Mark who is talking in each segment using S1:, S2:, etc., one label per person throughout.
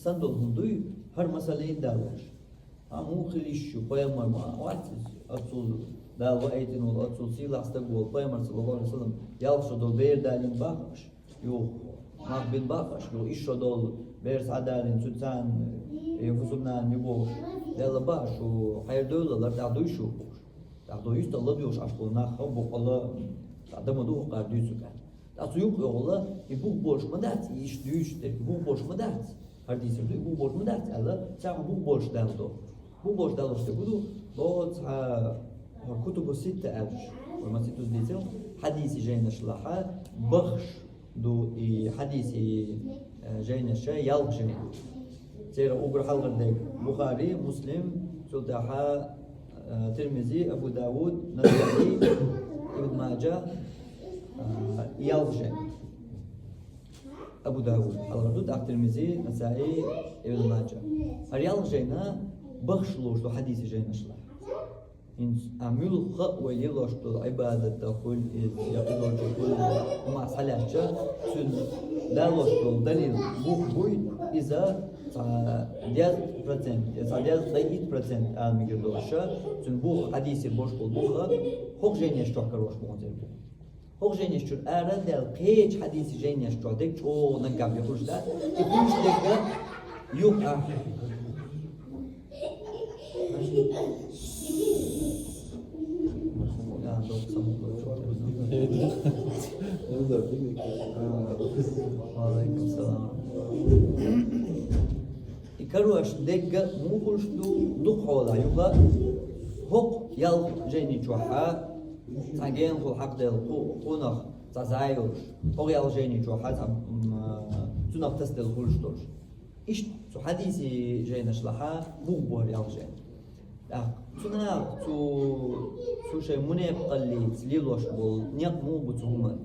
S1: sandal hunduy her meseleyi derler. Amu khilişu peygamber ma vaatiz atul dava etin ol atul silasta gol peygamber sallallahu aleyhi ve sellem yalçı dol bir dalin bakış yok makbil bakış yok iş dol bir sadalin tutan fuzundan yuboş dela baş o hayır dolalar da duyuşu da duyuş da alıyor aşkına bu Allah adamı da o kadar düzgün da yok yolla bu boş mu dert iş duyuştur bu boş mu dert hadis diyor bu boş mu dert Allah sen bu boş dert bu boş dert işte bu doğru كتب الستة أرش وما ستة ديتهم حديث جينا شلحة بخش دو حديث جينا شيء يالق جينا سيرة أوبر حلقة ديك بخاري مسلم سلطحة ترمزي أبو داود نسائي ابن ماجه يالق جينا أبو داود حلقة دو ترمزي نسائي ابن ماجه يالق جينا بخش لوش دو حديث جينا شلحة عمل خط ويلاش تو عبادة كل يقدر كل مع صلاة تن لاش تو دليل بوي إذا 10% إذا 10% المقدارشة تن بوخ حديث بوش بوخ هوك جينيش تو كروش مونزل هوك جينيش تو أرد دل كيج حديث جينيش تو دك شو نقاب يخرج ده يخرج دك يوم Aleykümselam. İkaruş degge muhuştu duqola yuqa hok yal jeni çoha tagen bu hakda qunaq tazayur hok yal jeni çoha tunaq tasdil khulshtur ish su hadisi jeni shlaha bu yal jeni تنا تو شيء منيب قلي تليلوش بول نيق مو بتهمن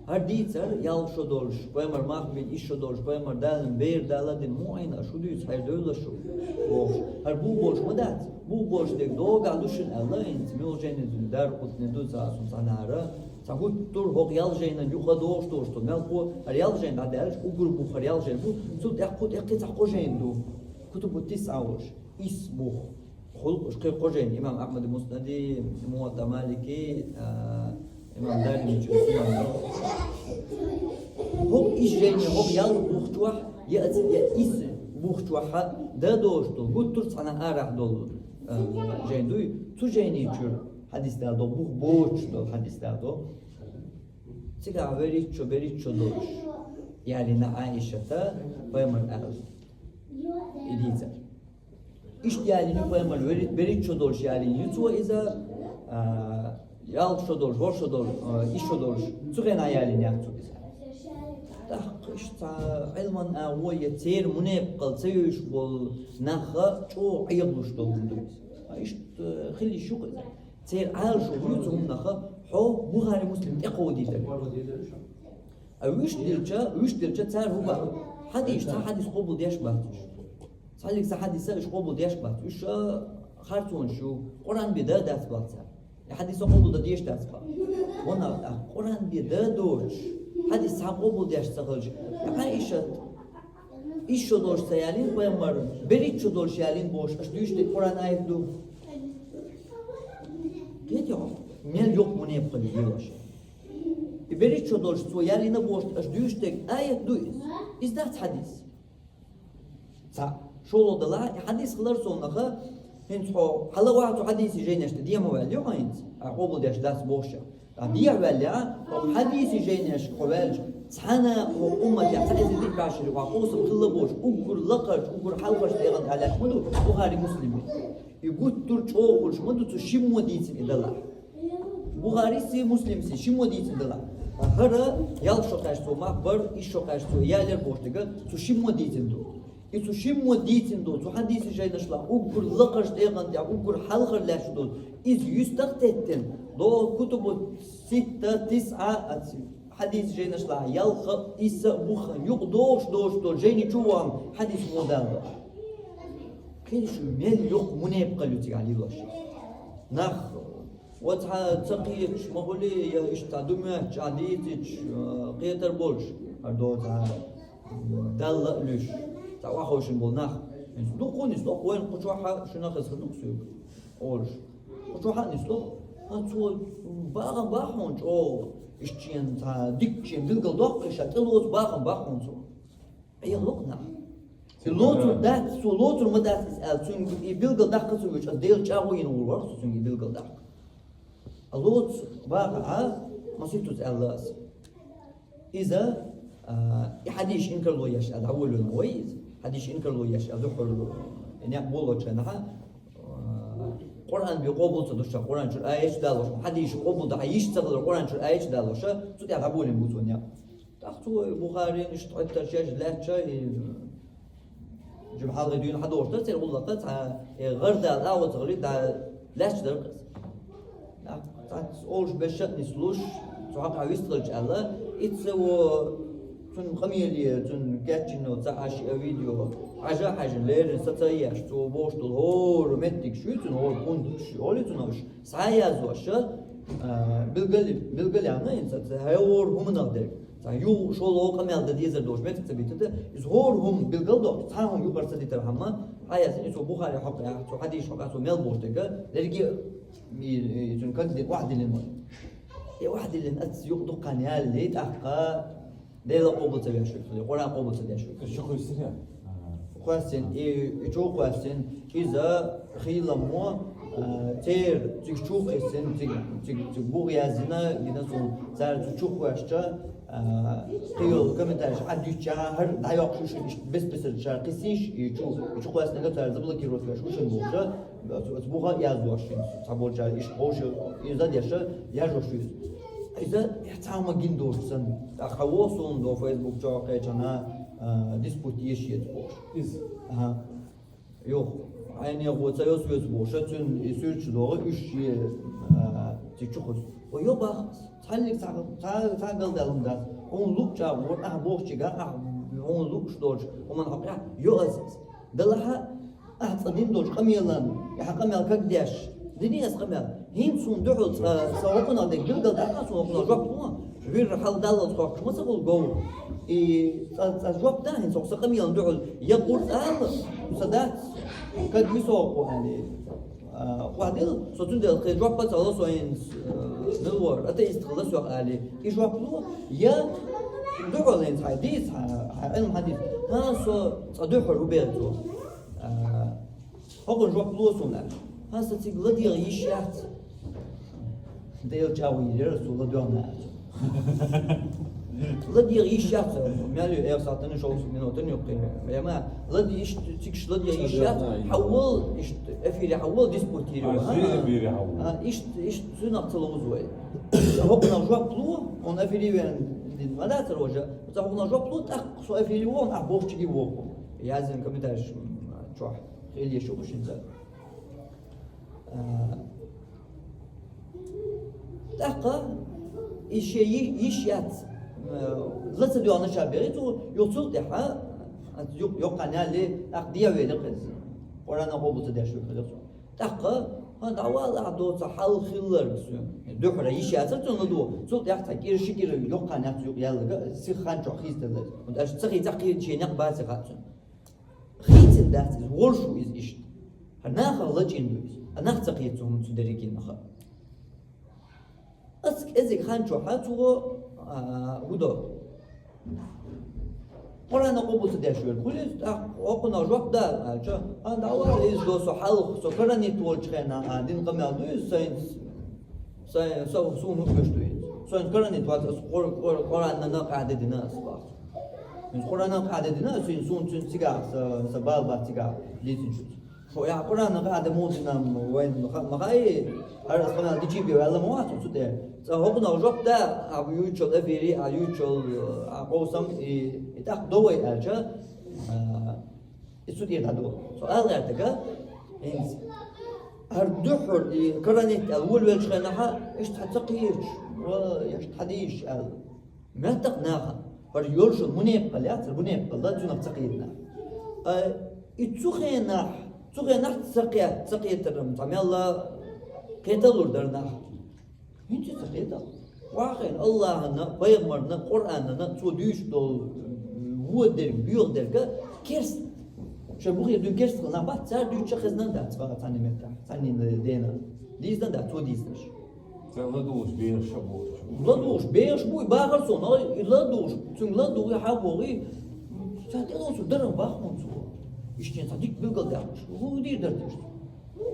S1: هر ديتر يال شو دولش بيمر ماخ بين إيش شو دولش بيمر دالن بير دالدين مو عينا شو ديت هر دولش شو بوش هر بو بوش مدات بو بوش ديك دوغ عدوشن الله انت ميل جيني دار قط ندوز عصون صنارة سهود تور هوق يال جينا يوخا دوش دوش تو ميل بو هر يال جين دالش وقر بو هر يال جين بو سود يقود يقيت عقو جين دو كتب التسعة وش اسمه خلق شقيق قجين إمام أحمد المسندي موطأ مالكي إمام دارمي سنن هو إيش جيني هو يال بوختوح يأتي إيس بوختوحة دا دوشتو قد ترس أنا أرح دول جين دوي تو جيني تشور حديث دا دو بوخ بوش دول حديث دا دو سيكا بريتشو دوش يعني نا عائشة بيمر أهل إليزر İştiyalini koyamar, verit çodolş yani yutuğa iza yal çodolş, hor çodolş, iş çodolş, tügen ayalini yaptık iza. işte ilman avaya ter munep qalsayış bol naxa ço ayılmış dolundu. İşte xili şu kadar. Ter al şu yutum naxa ho Buhari Müslim eqodi der. Üç dirçe ter huba. Hadis qabul yaşbat. Salik hadise iş qabul yaşbat. Üç xartun şu Kur'an bir de ders batsa. Hadis qabul da diyeş ders bat. Ona Kur'an bir de doğruş. Hadis qabul yaşsa qalj. Aisha iş çodorsa yalin peygamber beri çodorsa yalin boş. Düştü Kur'an ayet du. Geliyor. Mel yok mu ne yapılıyor? Beri çodorsa yalin boş. Düştü ayet du. İzdat hadis. Sa şol da la hadis kılar sonra hens ho halawatu hadisi jeyneşte diye mi veriyor hens? Qabul yaş ders boş. Diye veriyor. Hadisi jeyneş qavel sana ummet ya sadece bir başarı var. Olsun kılı boş. Ugur laqar, ugur halqaş diyen alak mı? Buhari Müslim. Yuguttur çoğulmuş mu? Tu şimmo diysin idala. Buhari'si Müslim'si şimmo diysin idala. Hara yal şokaş soğuma, bar iş şokaş soğu yerler boş diye tu şimmo diysin do. Tu şimmo diysin do. Tu hadisi jeyneşla ugur laqar diyen ya ugur halqar laş do. İz yüz taktettin. Do kutubu sitta tis'a atsi. Hadis jeyneşla yalqa ise buhan yok doş jeyni çuvam hadis model. كل شو ميل يوق منيب قالوا تيجي لاش نخ وتها تقيش ما هو لي إيش تعدمه جاديتش قيتر بولش هردو تها dalla lüş. Tawa hoşun bol nah. Dokunis dok wen kuçuha şuna kızgın uksuyuk. Olur. Kuçuha nislo. Atso bağın o işçiyen ta dikçin bilgil dok işat elos bağın so. Ey lokna. Lotur dat so lotur mu dat is el tun bilgil dak kızı üç del çawoyin olur tun bilgil dak. Alot bağın masitut ellas. إذا حديش إنكر له يشأل أول الويز حديش إنكر له يشأل ذحر يعني أقول له شنها قرآن بقبول تدوش قرآن شو آيش دالوش حديش قبول ده يشتغل القرآن شو آيش دالوش شو تعرف أقول الموتون يا تأخذوا بخاري نشتغل ترشيش لا شيء جب حاضر دين حد وش تصير والله قطع غرد الأول تغريد ده لاش درقس أولش بشأن نسلوش صحاب عويسترج الله إتسوى تون خميلية تون كاتشينو تعاش فيديو حاجة ليرن ستاياش تو بوش الهور متك شو تون هور بوندك شو أولي تونش سعيا زواشة بالقل يعني إنسان هور هم نقدر يو شو لو كمال ده ديزر دوش متك تبيته ده إز هور هم بالقل دوش تاهم يو برسدي ترحمه هاي أسن إسو بخاري حقا تو حديش حقا تو ميل بوش ده لرجي تون كده واحد اللي واحد اللي نأس يقدو قنيال اللي تحقا ليلة قبل تبيع شو القرآن قبل تبيع
S2: شو يصير
S1: قاسين شو قاسين إذا خيلا مو تير تشوف قاسين تبوغ يازنا بنسون صار تشوف قاستا خيول كم تعرف حد يشهر لا يقشش بس الشهر قسيش يشوف قاسنا قطع زبلة كيروت شو شن بوجا تبوغ يازواشين تبول جال إيش قوش إذا ديشة يجوشيز إذا يحتاج جندورسن أخوصون دو فيسبوك جاكي جنا ديسبوتيش يتبوش
S2: إز
S1: يو عيني أقول سيوس يتبوش تون يسيرش دوغ إشي تيجوكس ويو باخ تحلك تعقل دالهم دا اون لوك جاور بوخ جيغا اون لوك شدوج ومن حقا يو أساس دلها أحطدين دوج قميلان يحقمل كديش دني أسقمل هين سون دعوت سوقنا دك جلد دعنا سوقنا جبنا غير حال دالة صوت ما سقول جو جواب ده هين سوق سقميل دعول يقول صدات قد يسوقوا يعني وعدين صوتون ده جواب بس الله سوين نور أتى يستخلص سوق عليه يجواب له يا دعول إنت حديث علم حديث ها سو صدوح روبرتو هو جواب له سونا هسه تقول لي يشات ديل جاوي يرسل لدونا لدي يشات مالي ايه ساعتين شو منوتين يقين يا ما لدي ايش تكش لدي يشات حول ايش افيلي حول ديسبورتيريو ايش سنة تلوز وين هوكنا جواب لو اون افيلي وين ماذا تروجا هوكنا جواب لو تاخ سو افيلي وون ابوش تجي ووكو يازن كمتاش شو خيلي شو باش نزل تاقا يشيات لا تدو أنا شابيرت ويوصل دحا يوق أنا اللي أقديه ويلي قز ورانا هو بتدش وكذا تاقا هذا أول عدو تحال خيلر دوحرة يشيات تنو صوت يحتاج يرشكير يوق أنا يوق يلا سخان شو خيز تلا وداش تخي تقي شيء نقبل سخاتون خيز ده ورشو إيش هناخر لجين دويس أنا تقيتهم تدريكين نخا أسك إزك خانشو حاتو هدو قرآن قبول تداشور كل أقنا جواب ده أجا أنا أول إز دو سحال سكرني تول شخنا دين قمال دويس سين سو نقش دويس سين كرني توات قرآن نقعد الناس بعض من قرآن نقعد الناس سين سون تنسيقا سبال باتسيقا ليتنشوت شو يا قرآن قاعد موتنا وين مخاي هذا قناة تجيبي ولا موات وتده فهوكنا وجب ده أبيوتشل أفيري أبيوتشل أقوسم يتأخذوا أرجع يسودي هذا سؤال غيرتك إنس هردحر قرنت الأول والشخنها إيش تحتقيش وإيش تحديش ما تقناها هريولش المنيب قليات المنيب الله جنب تقيدنا يتسخنا تسخنا تسقيا ترم تعمل الله كتلور درنا هني تسقيا واقعا الله نا بيغمرنا قرآننا توديش دول bu der büyük der ki kers şu bu yerde kers na bat ser düç çakızdan da çıkar tanımeta tanım dena dizden da to dizdir
S2: Ладуш, беш, шабуш.
S1: ладуш беш буй багарсон ладуш çünkü ладуş ha boğu zaten olsun derim bakmam su işten sadık bilgal dermiş bu dir dermiş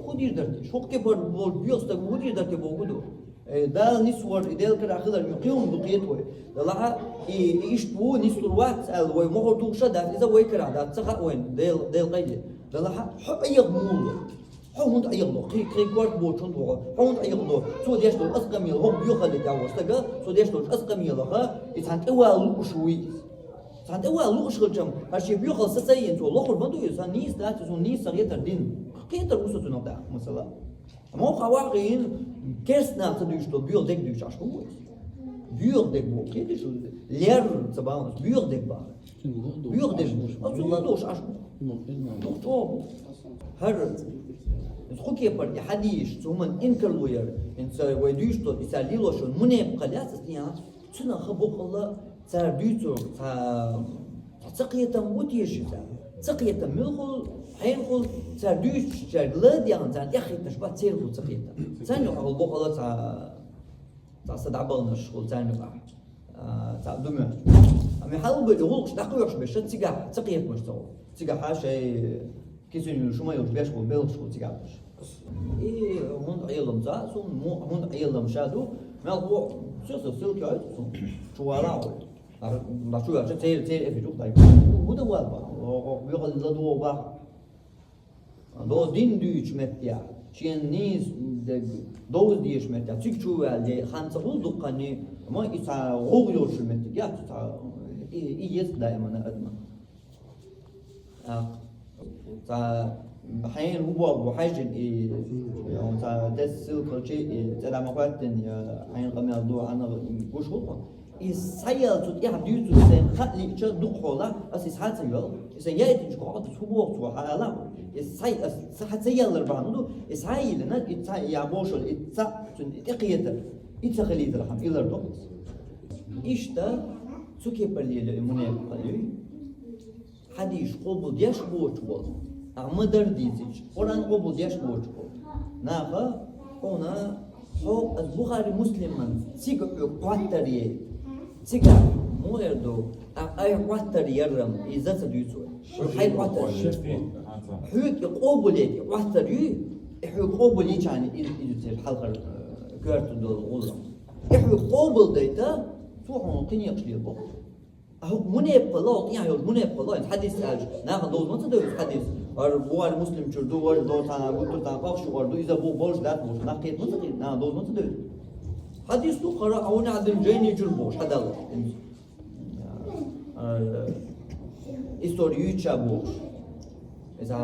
S1: bu dir dermiş çok kepar bol biyosta bu dir derke boğudu da niswar idel kar akhilar yuqiyum baqiyat way la ish bu nisur wat al way mohor tuqsha da iza way kara da tsaqa wen del qayli la hab ayaq mul hawnd ayaq lo qi kwart bo chon to hawnd ayaq lo so desh lo asqami lo biyo khali da wastaga so desh lo asqami lo ha itan awal ushwi san awal ushkham hashi biyo khasa sayin to lo khurban do yusan nis da to nis sagitar din qitar usutun da mesela ama xawarin kers nach düştü büyük düş aşkı bu. Büyük bu. Kedi şu ler sabahımız büyük var. Büyük Abdullah doş aşkı. Doktor. Her خك يبر حديش ثم إنكر لوير إن سر ويدوشتو يساليلو شون منيب قلات استيان شنو خبوق الله سر دوتو تسقية موتيش تسقية ملخل حينخل سر دوش سر لديان سر يخي تشبه تسيرخل تسقية سانيو أقول بوق الله تا صدعبالنا شغل سانيو تا دمر أمي حلو بيقولش دقيقش بيش تسقية مش تو تسقى حاشة كيسون شو ما يوش بيش قول بيلش قول تجابش. إيه هون عيلهم زا هون عيلهم شادو ما هو سيل كايت شو وراء لا شو يعني تير في جوك دايما هو ده والبا بيقول لا دو با دو دين دوش متيا شين نيز دوز ديش متيا تيك شو اللي خمسة قول دقني ما إسا غوغيوش متيا تا إيش دايما أدمى تا حين هو بحاجة يعني تا تسيل كل شيء تلا مقاتن حين قام يضوع أنا وش هو السيال تود يحدث تسين خلي شو دخوله أساس حتى يلا إذا يأتي شقاق تسوبه وحالا السيال الربانو السيال لنا يعبوش تن تقيتر يتخليد رحم إلى الدقس إيش ده سكي برليل منيب قالوا حديش قبول ديش بوش بول أمدر ديزيج قرآن قبول ديش بوش بول ناقة هنا هو البخاري مسلم من سيق قواتريه سيق مو يردو أي قواتر يرم إذا سديسو حي قواتر حيك قبوليك قواتر يو حيك قبوليك يعني إذا الحلقة كارت دول غلط حيك قبول ديتا توحون قنيق شليبو هو منيب الله يعني منيب الله حديث أج ناخذ دوز ما تدور حديث وار مسلم شردو وار دو تانا قلت تانا قاش وار دو إذا بو بولش دات بوش ناقيت ما تدور نا دوز ما تدور حديث تو قرأ أو نعدم جيني جربوش هذا الله إستوريو تشابوش إذا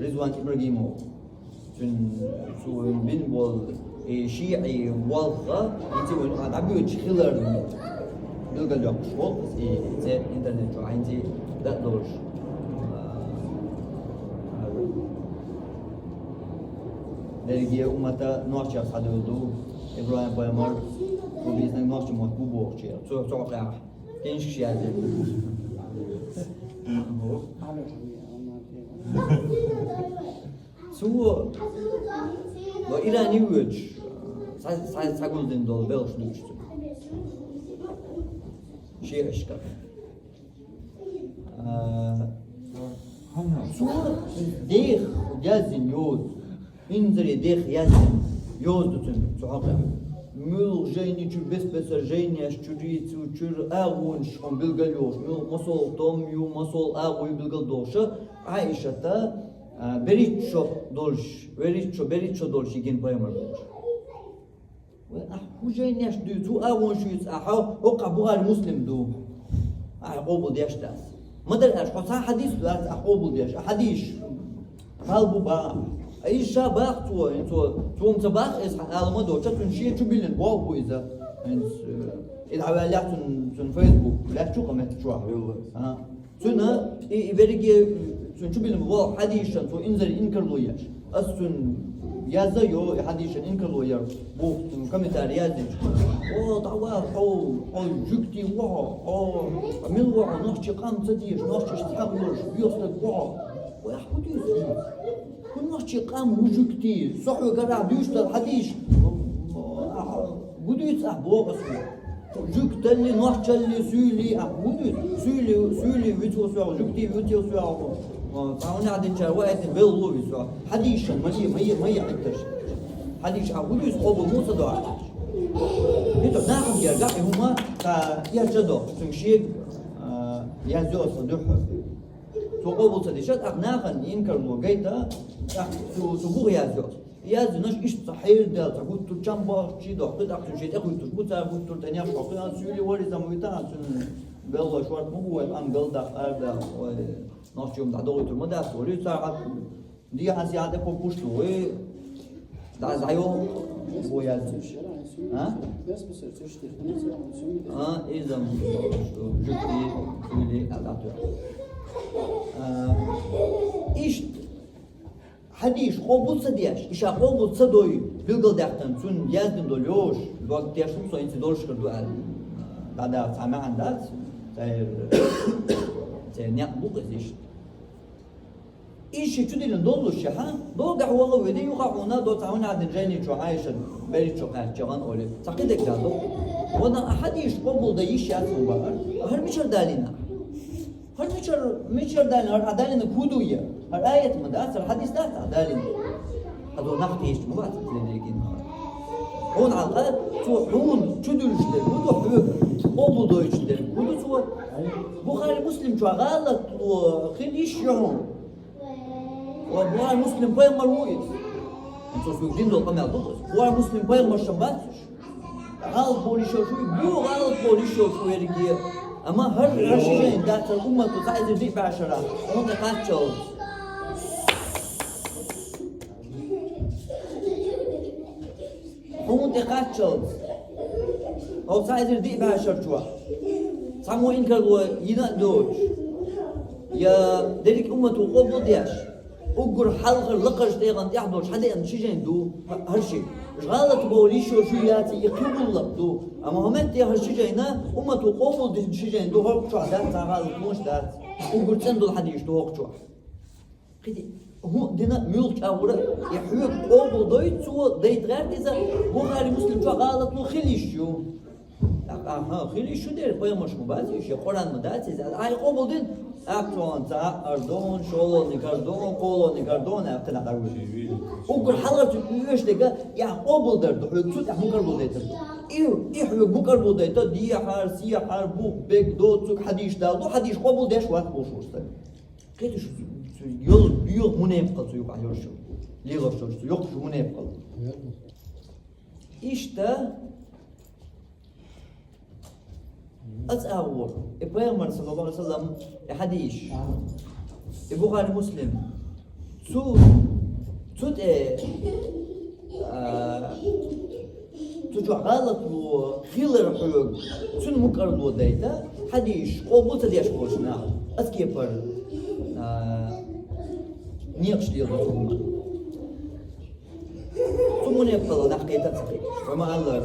S1: رضوان إبراهيمو شو بين بول شيعي والغة يتوين عبيو تشخيلر بالقل يوم شغل زي إنترنت شو عندي ده دورش درجة أمتا نوعش يصعدوا دو إبراهيم بايمر وبيزنك نوعش موت بوبوش يا سو قاع كينش شيء هذا سو وإيراني ويج ساقولدن دول بلش نوشتو شيء أشكال سو ديخ يازن يود إنزري ديخ يازن يود تن سحقا مل جيني تشو بس جيني أشتري تشور أغون شون بلغلوش مل مسول توم يو مسول أغوي بلغلوشة عايشة تا بريتشو دولش بريتشو دولش يجين بايمر دولش هو جاي ناش دو تو أول شيء أحاو أوقع بغار مسلم دو أحقوبل دياش داس ما در أش حتى حديث داس أحقوبل دياش حديث قلبو با أي شابك تو متباخ إز على ما دوتش تنشي شو بيلن واو بو إذا إذا عمليات تن فيسبوك لا شو قمت شو تنا يبرق شو بيلن واو حديث تو إنزل إنكر لوياش أصلا yazıyor hadişin inkılıyor bu komentar yazıyor. O tawaf o jükti o mil o noch çıkan tadiş noch çıkamıyor yoksa o yahudiyuz. Bu noch çıkan bu jükti sohu gara düştü hadis. Buduyuz bu jük telli noch telli süli buduyuz süli vitusu jükti vitusu فهنا عاد وقت بيلو بيسوا حديش ما يقدرش حديش عودوس قبل مو صداع بيتو ناخذ يرجع هما يرجدو تمشي يزوس صدوح تو قبل صديشات أغناخن ينكر موجيتا سبوغ يزوس نش إيش صحيح ده تقول تجمع شيء ده قد أكتر شيء تقول تقول تقول تاني أشوف قلنا سؤالي ورثة مويتا بيلو شوارت مو هو الأنجل ده أربعة ناشيوم ده دولة المدة سوري ساعات دي هسيادة بوشتوي ده زايو بويازش ها إذا جبتي سوري الأطيار إيش حديش قبول صديش إيش قبول صدوي بيلقى دهتن سون يازدن دوليوش الوقت تيشوف سو إنت دولش كردو ده سامع عندك نيات بوقس إيش تدين دولش ها دول قهوة ودي يقعونا دول تعاون عند جاني شو عايشة بري شو قاعد جوان أولي تقيدك ده وانا أحد يش قبول ده يش ياسمو بقر هر مشر دالينا هر مشر دالينا هر دالينا كودوية هر آية مدرسة الحديث ده دالينا هذا نقطة إيش مبات لكن هون على الأقل هون تدرجler bu da büyük قبول ده يشتر bu da سو بخاري مسلم شو غلط وخل إيش يوم وبخاري مسلم باي مرويس أنتوا شو يقدين دول قمة دوس بخاري مسلم باي مرشباتش غلط بولي شو بيو غلط بولي شو يرجع أما هر شيء ده الأمة تساعد الذئب بعشرة هم تقاتل هم تقاتل أو ساعد الذئب بعشرة شو سامو إنكر ينا دوش يا ذلك أمة قبل دياش أقر حلق لقش تيغان يحضرش حدا ينشجين دو هرشي غلط بولي شو ياتي يقبل لقدو أما هم أنت هرشجينا أمة قبل ديشجين دو هرق شو عدات غلط موش دات أقر تندو الحديش دو هرق شو قدي هو دينا ملك أورا يحوك قبل دويت سوى ديت غير إذا بخاري مسلم شو غلط لو خليش شو خیلی شده پایماش مبادیش یا قرآن مدتی زد ای قبول دین اکتوان تا اردون شلو نگردون قلو نگردون اکتن اداروش اگر حالت یوش دیگه یا قبول درد حکومت همکار بوده تر ایو بکار بوده تا دی هر سی هر بو بگ دو چوک حدیش دادو حدیش قبول دیش وقت بوشوسته کیتش yol büyük munayip kalıyor yok ayırıyor liğer şurası yok şu munayip kalıyor işte أتصور إبراهيم صلى الله عليه وسلم حديث البخاري مسلم تود تجوا غلط وخيلر حلوق شنو مكرر لو دايتا حديث قبول تديش بوشنا أسكيبر نيقش ديال الرسول ثم يبقى نحكي تسقي وما الله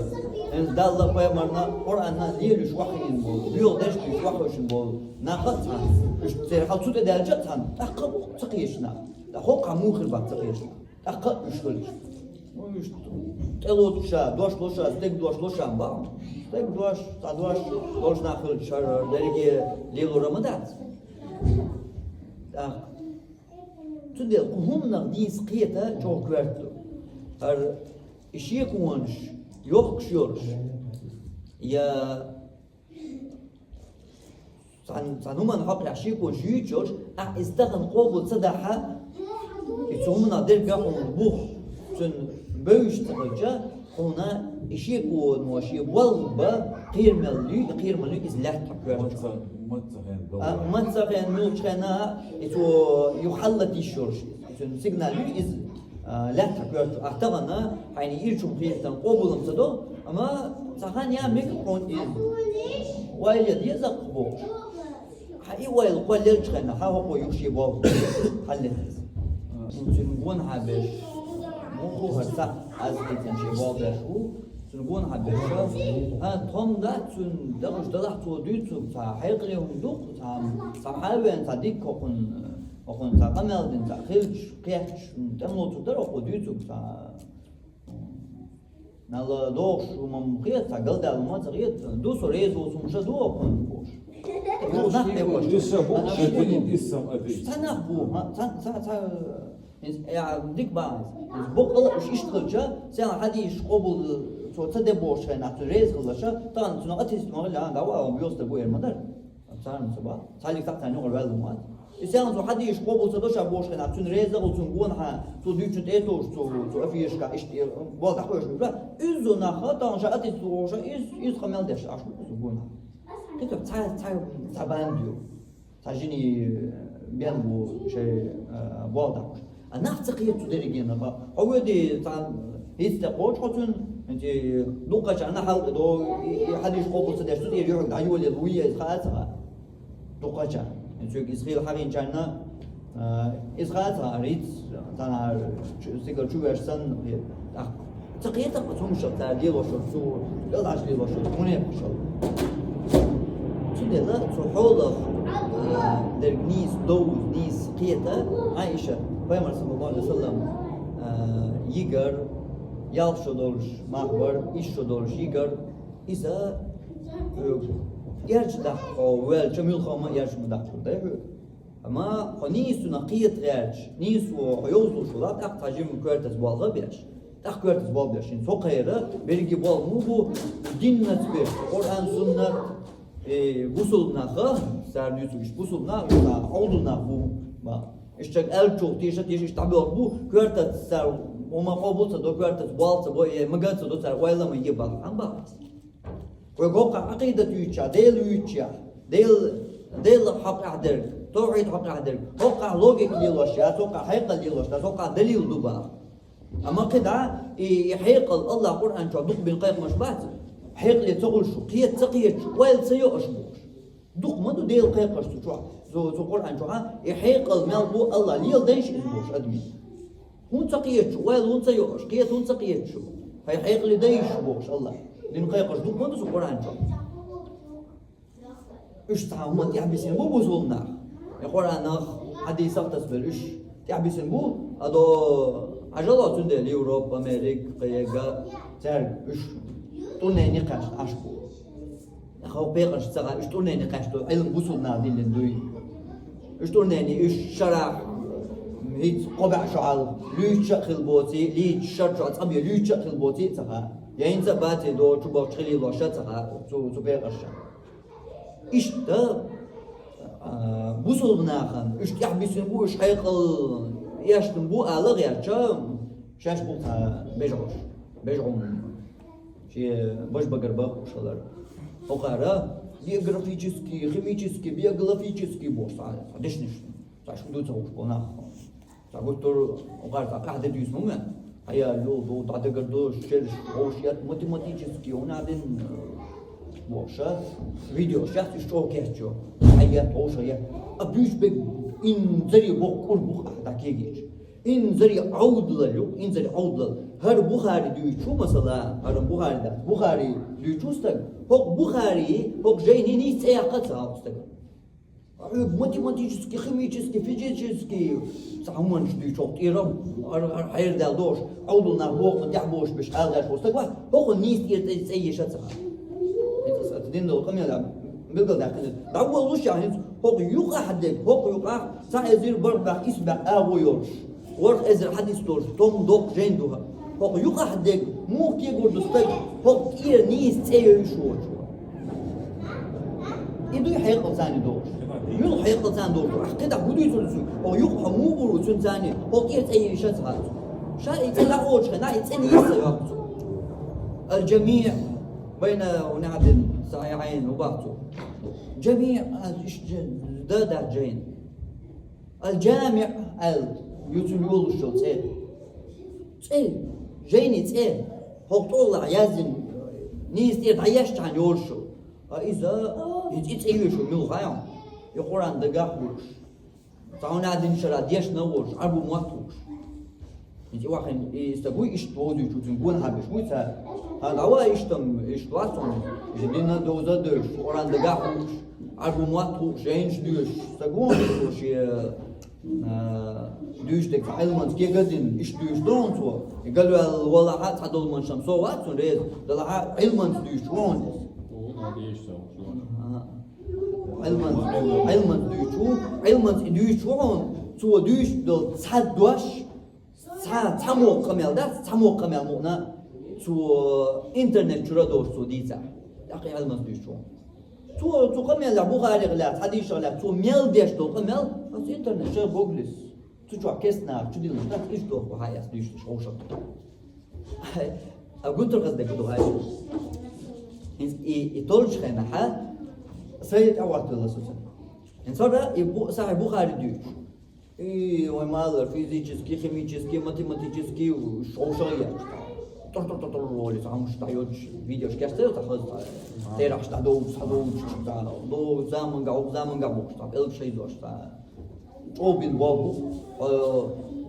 S1: إن دالله بيمرنا قرآننا ليلش وحين بول بيوضش ليش وحوش بول ناقصها مش تصير حصوت درجتها أقب تقيشنا تحقق موخر بعد تقيشنا أقب مش كلش مش تلوت شا دوش لوشا تك دوش لوشا بام تك دوش تدوش دوش ناخل شر درجة ليلو رمضان تدل هم نقديس قيته çok verdi her işi kuanş yok şuyoruz ya sanuman hak işi kuanşuyor istegan قبول صدحة يسمونا درجة bu sen böyüştürce ona işi kuanşu والبا قيرملي izler takıyor متسخن نوشنا إتو يحلت الشرش إتو سيجنال إز لا تكرر أعتقدنا حين يرجم خيرتن قبولم صدق أما سخن يا ميكرون إز ويل يديزق بوش حي ويل قلل شخنا ها هو يمشي بو حلت سنقون حبش مو هرسا از ایتن شی واضح و سنقون حبش توم ده سن درش دلح تو دیتو تا حقلی هم دوق تا حالوین تا دیک کن تا قملدن تا خیلش قیهش تملو در اخو دیتو تا نلا دوش و ممقیت تا قلد علمات غیت دو سوریز و سمشه دو اخون بوش
S2: لسه بوش شدين اسم ابي
S1: تنح بو يعني ديك بعض بوق الله مش يشتغلش سان حد يشقبل تو تد بوش هنا تريز خلاشا طبعا تنو اتيس ما لا دعوا بيوست بو المدر صار صبا صار يفتح ثاني غير المات سان تو حد يشقبل تدوش بوش هنا تريز وتنقون ها تو ديتش تيتوش تو افيش كا ايش واضح خوش بلا ازو نخا طبعا اتيس تو از خمل دش اشو تقول كده تعبان ديو تاجيني بيان بو شيء واضح انا اعتقد تدريجين هو دي تاع يستقوش حتون انت دوقاش انا حال دو حد يشقوق تدش تدي يقعد عيول الويه خاطره دوقاش انت اسرائيل حرين جانا اسرائيل ريت تاع سيكل شو versen تقيت تقوم شغل ديالو شو لا عاش ديالو شو هنا شغل Şimdi la soholo der gnis doz nis qiyata Aisha Peygamber sallallahu aleyhi ve sellem yigar yalşodolş mahbar işodolş yigar isa yerçda vel çamil khama yerçda da ama qanisuna qiyat yerç nisu hayozlu şulat aqtajim körtes balga beş tak körtes bal beş in soqayra bergi bal mu bu dinnet beş Kur'an sünnet busulnağı serdütüş busulnağı olduna bu işte el çok diye tabi bu körtet ser oma qabulsa do körtet balsa bu magatsa do ser waylama yibal amba ve goqa aqidat yucha del haq ahder توعيد حق ahder توقع لوجيك ليلوشيا توقع حقيقة ليلوشيا توقع دليل دوبا أما كده يحقق الله قرآن شو دوق بين قيم مشبات حيق لي تقول شو قيت تقيت شو ويل سيو أشبوش دوق ما دو ديل قيق أشتو شو زو قرآن شو يحيق المال بو الله ليل ديش أشبوش أدمي هون تقيت شو ويل هون سيو أش قيت هون تقيت شو هاي حيق لي ديش أشبوش الله لين قيق أش دوق ما دو قرآن شو إيش تعمد يحبسين بو بوزولنا القرآن نخ حديث أختصر إيش يحبسين بو أدو عجلات تندي لأوروبا أمريكا قيقا تارك إيش توني نقاش عشبو أخو بيقش تسغى إيش توني نقاش تو علم بوصلنا دي لندوي إيش توني إيش شرح هيت قبع شعال ليش شخل بوتي ليش شرط شعال أبي ليش شخل بوتي تسغى يعني زباتي دو تبغى تخلي لوشة تسغى تو بيقش إيش ده بوصلنا خن إيش يحبسون بو إيش حيقل يشتم بو ألغ يرجع شاش بو بيجعون شيء باش بقرباق وشلر وقارا биографический химический биографический бос عادش نشتم صح شو دوت وش بنا صاحب تور وقارا قاعد يدوس ممن هيا لو دو تعد قردوش شل وشيات математический ونادن بوشا فيديو شات شو كيتشو هيا توشيا ابيش بك ان زري بقول بخ دقيقه إن زري عود للو إن زري عود لل هر بخاري ديوشو مثلا هر بخاري ديوشو استق هوك بخاري هوك جايني نيس علاقتها استق математический химический физический سامونش ديوشو تيرم حير دالدوش عود لنا بوق دحبوش باش الغاش استق هوك نيس اي شتها تدين لو كم يلعب بيقول ده دعوة وش يعني هوك يقع حدك هوك يقع سايزير بربع اسبع أبويوش ورق إزر حديث دور توم دوق جين دوها هوك يقع حدك مو كي يقول دستك هوك كير نيس تيجي شو يدو يحيق ثاني دور يلو حيق ثاني دور كده بدو يتلسو هو يقع مو برو ثاني هوك كير تيجي شات هذا شاء يتلا أوش هنا يتني يسير الجميع بين ونعدل صحيحين وبعضه جميع ده جين الجامع يتلول شو تسأل جيني تسأل هو طلع يزن نيس يتعيش عن يورشو إذا يتعيشوا من الغاية يقول عن دقاقوش تعاون عادين شرا ديش نوش عربو مواتوش انت واحد يستقوي اشتودي شو تنقول هابش مو تا هذا هو اشتواتون جدينا دوزا دوش اوران دغاوش عربو مواتوش جينش دوش استقون دوش دوش دك علمانس كيغدين اش دوش دونتو قالوا والله حتى هذول من شمسوات ريز دلا علمانس دوش وون علمانس دوش وون تو دوش دل صد دوش تمام کامل مونه تو اینترنت چرا داشت تو دیزه دقیقاً علم دیشون تو کامل بخاری غلط حدیث غلط تو میل دیش تو کامل از اینترنت چه گوگلیس تو جو کس نه چه دیدم نه ایش تو بخاری است دیش خوشم اقول ترى قصدك تو هاي يطولش خيمة ها سيد أوقات الله سبحانه إنسان يبو صاحب بخاري ديش ой малый физический, химический, математический, шоушая. Роли, потому что я видишь, что это хозяйство. Ты раш та до заманга бошта, элшей дошта. Обин вабу.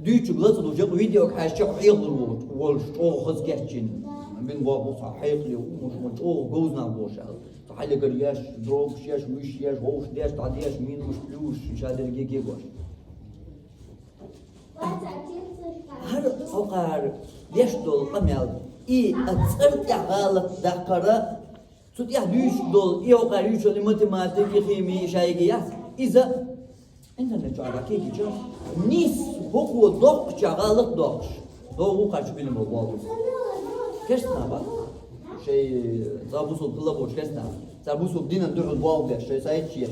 S1: Дючу глазу до жек видео кашча хилру, вол что хозгечин. Бин вабу сахихли, может о гозна боша. Тахали гарьяш, дрог, шеш, мыш, шеш, вош, деш, тадеш, минус, плюс, шадер геге бош. هر أوقات يشدول قمل أتصرت يعالق ذكرى صوت يحدوش دول أوقات يشول ماتيماتيك خيمي شايعيات إذا أنت نجارة كي جا نيس هو دوق يعالق دوقش هو قاش بينهم والله كشنا بقى شيء زابوسو طلبوش كشنا زابوسو بدينا ندور الواقع شيء سايد شيء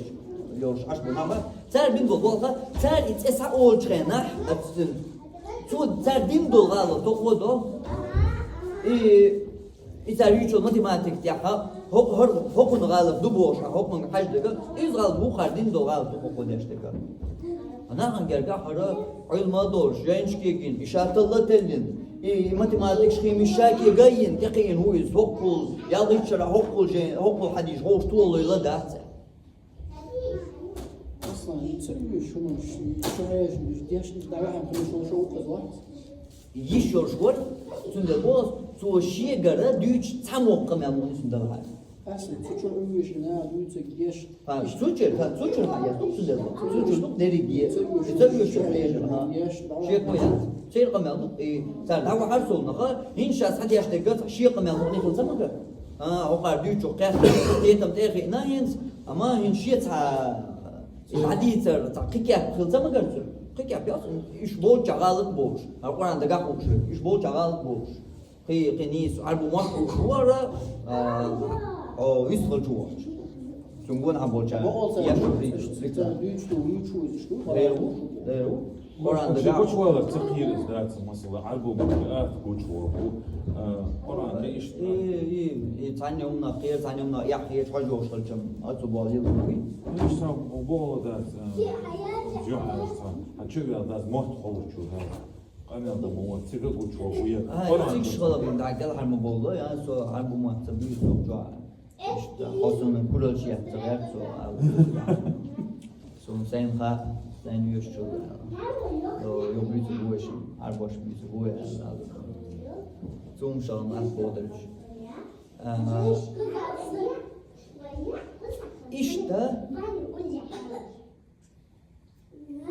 S1: يوش عشب نعمة تار بين الواقع تار إتسع أول شينا تو تار دين دول غالط تقوى دول إذا يشوف ماتيماتيك تياها هو غالط دبوش هو حاجة دكا إذا غالط هو خاردين دول غالط هو ديش دكا أنا هنجرجع حرا علم دورش جينش كيجين إشارة الله تلين ماتيماتيك شخيم شاكي جاين تقين هو يزوقل يالي شرا هوقل جين هوقل حديش هوش طول إلى دات
S3: أصلاً تسوي شو هاي ديش دعوة عن كل شو قصوات
S1: يشور شور سند البوس تو شيء جرا ديش تامو كمان سند الهاي
S3: أصلاً تشوف أيش نا دوت ديش
S1: سوتشر هاي سند البوس سوتشر ديري دي تسوي شو ليش ها شيء كويس شيء كمان صار دعوة حرصوا نخا إن شاء الله حتى يشتغل شيء كمان نخل زمان هو قاعد يشوف قاعد تيتم تأخي ناينز أما هن شيء الحديث تحقيق خل زمان قرص قيا بياس إيش بول شغالك بوش أقول عندك أخوش إيش بول شغالك بوش قنيس عربو مارك شوارا أو يسخل شوار تنقول عم بول شغال يا شو ريش
S3: دوت تو يشوف شو
S1: ديرو
S2: Вообще почвала циркир издается масла альбом почвала Коран лишь
S1: ثاني يومنا خير ثاني يومنا يحكي حاجة وصلتم أتوبالي لوي
S2: مش سام وبول ده جوه هتشوف ده موت خالص شو هذا أنا ده مو تيجي почвала ويا
S1: تيجي شغلة من داك ده هم بقوله يعني سو ألبوم ما تبي سو جوا إيش خاصة كل شيء تغير سو سين خا سين يشتغل يوم بيتزوج أربعة بيتزوج ثم شغل مع بودرش إشتا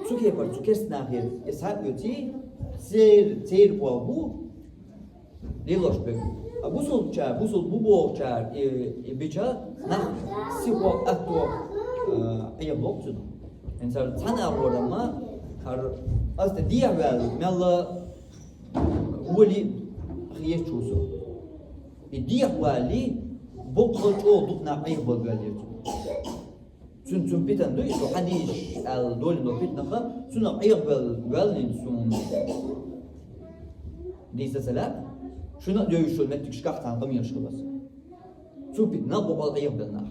S1: تسوكي بار تسوكيس ناخير إسحاق يوتي سير بوابو ليلوش بيجو أبوسول شار بوسول بوبو شار بيجا نخ سيبو أكتو أي بلوك تنو إنسان ثنا ورما كار أست ديابل ملا ولي خيش شوسو الديابالي بقول شو دكنا أي بقولي سن بيتن دوي سو حديش الدول دو بيتنا خا سن أي بقولي سن ديس سلام شنو دوي شو متك شكاحت عن قميص خلاص سو بيتنا بقول أي بقولنا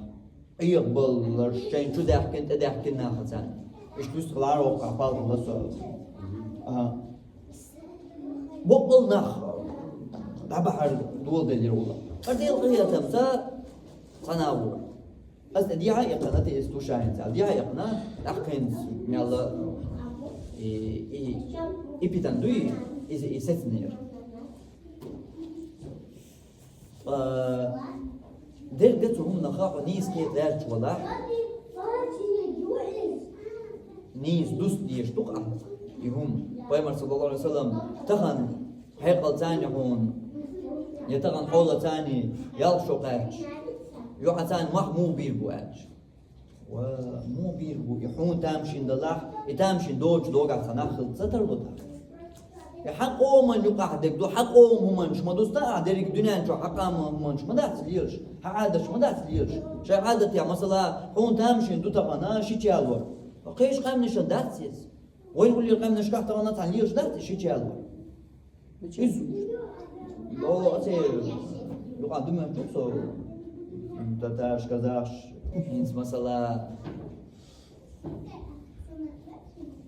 S1: أي بقول شين شو ده كنت ده كنا خزان إيش بس خلارو كفال خلاص بقول نخ دبحر دول دليل والله أردي القية تمسا تناور أصل دي هاي قناة استوشاين سال دي هاي قناة أحكين ميلا ipiden duyu setsinir. Derget hum nakha nis keder çuvala nis dus diye ştuqa ihum Peygamber sallallahu aleyhi ve sellem tahan hayqal tani hon yatagan hawla tani yal şoqaç yu'atan mahmu bir buaç ve mu bir bu ihun tamşin dalah itamşin doç doga tanakhıl satar bu حقه من يقع دكتور حقه هم مش مدوستا درك دنيا شو حقه من مش مدات ليش هذا شو مدات ليش شو عادة يا مثلا هون تامشين دو تقنا شي تيالور قيش قام نشان داتسيس وين يقول لي قام نشكح تقنا تاع ليش دات شي تيالور إيزو لو أتي يقع دمهم شو تتاش كذاش إنس مثلا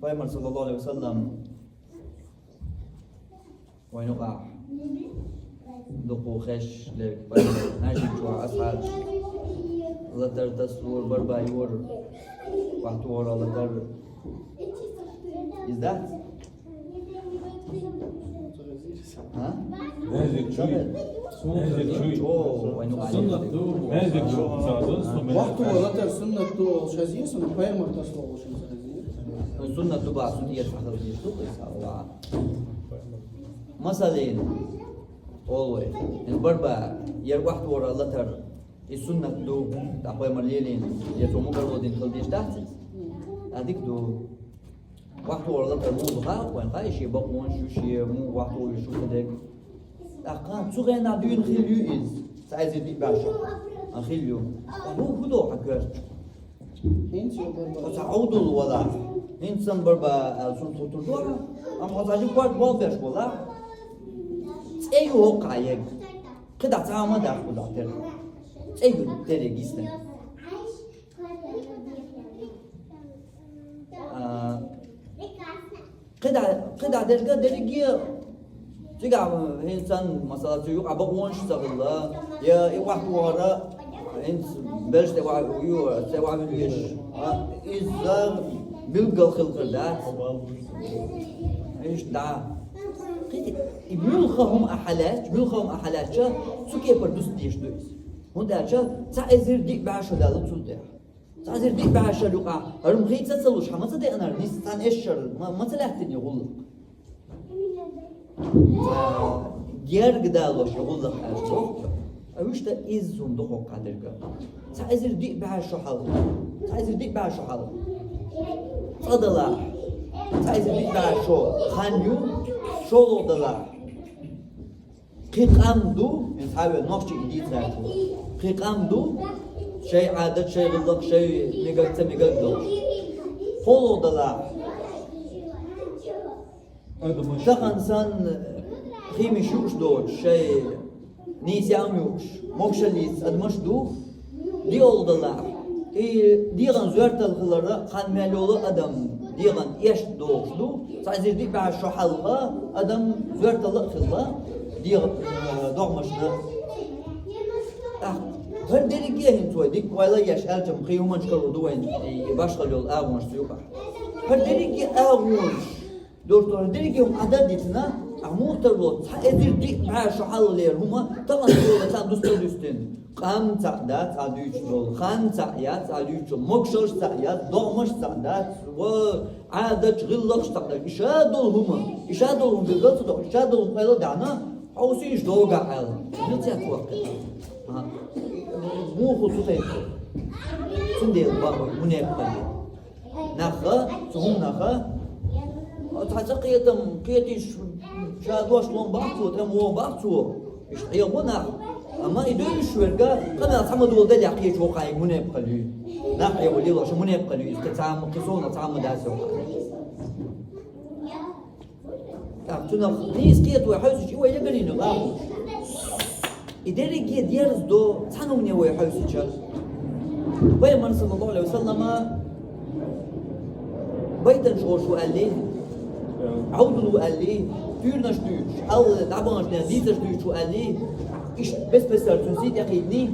S1: Peygamber sallallahu aleyhi ve sellem وينقع دقو خش لك ناجي شو أسعد لتر تسور بربا يور وحتور لتر is that ها
S2: Nezik çuy. Nezik çuy.
S1: وينقع
S2: Nezik çuy.
S3: وقت ولا سنة تو شازية سنة بيامر تصلوا شو شازية
S1: السنة تبع سنية حضر يسوق مثلا always البربا يروح ورا لتر السنة دو تقوي مرليلين يتومو قرودين خلديش تحت هذيك دو واحد ورا لتر مو بها وين قايش يبقون شو شيء مو واحد ورا شو كذاك أقام تغنى دون خليو إز سايز دي باشا خليو هو هدو حكرت
S3: هينس يبربا
S1: وتعودوا الوضع إنسان بربا سلطة تردوها أما هذا قوات بالبش ولا أيوه قايق كده تعمل ده خدا تر أيوه ترى جسنا كده درجة درجة تيجا إنسان مثلا تيجوا عبا وانش تغلا يا واحد ورا إنس بلش تبع يو تبع مليش إذا بيلقى خلق ده إيش ده بيلقاهم أحلات شا سكيب بردوس ديش دويس هون شا تعزير ديك بعشرة ده لطول ده تعزير ديك بعشرة لقى هرم خيط تسلوش حما تصدق أنا نستان إيشر ما تلاحتني يقول diğer gıdalar yoğunluk erçok, işte izun doğu kadirga. Sadece dik bir şu hal, sadece dik bir şu hal. Adalar, sadece dik bir şu hanyu, şol odalar. Kıkamdu, insabe nokçu idit zaten. Kıkamdu, şey adet, şey gıdak, şey megagdo. Hol odalar. Takansan خيمي شوش دوش شيء نيس ياميوش موكشليس أدمشدو دي oldular. Diğer zürtelgilere kanmelolu adam diğer eş doğuşdu. Sadece bir şu halga adam zürtelgilere diğer doğmasına. Her derece hintoy dik koyla yaşarcım kıyuman çıkardı oyun başka yol ağmış yok. Her derece ağmış. Doktor derece adadetine muhtarlı edir dik şu halleri huma tamam böyle sen dostun kan saadat adüç yol kan saat adüç mokşor saat doğmuş saat ve adet gıllık saat işadol huma işadol hum bilgat do işadol böyle dana hausiş doğga al ne tiyatro ha bu hususiyet şimdi bak bu ne yapar naha suhum naha تعتقيتم كيتيش شادواش لون بعثو تمو بعثو يشتيقونا أما يدوش ورقة قنا تعمد ولد يعقيش وقاي منيب قليل ناقي ولي الله شو منيب قليل استتعام قصونا تعمد داسو تنا نيس كيت ويحوس شيء ويجري نغامو إداري كيت يرز دو تانوني ويحوس شيء ويا صلى الله عليه وسلم بيتا شو قال لي عودوا قال لي تيرناش دوش او دعبانش ديزاش دوش قال لي ايش بس تنسيت يقيني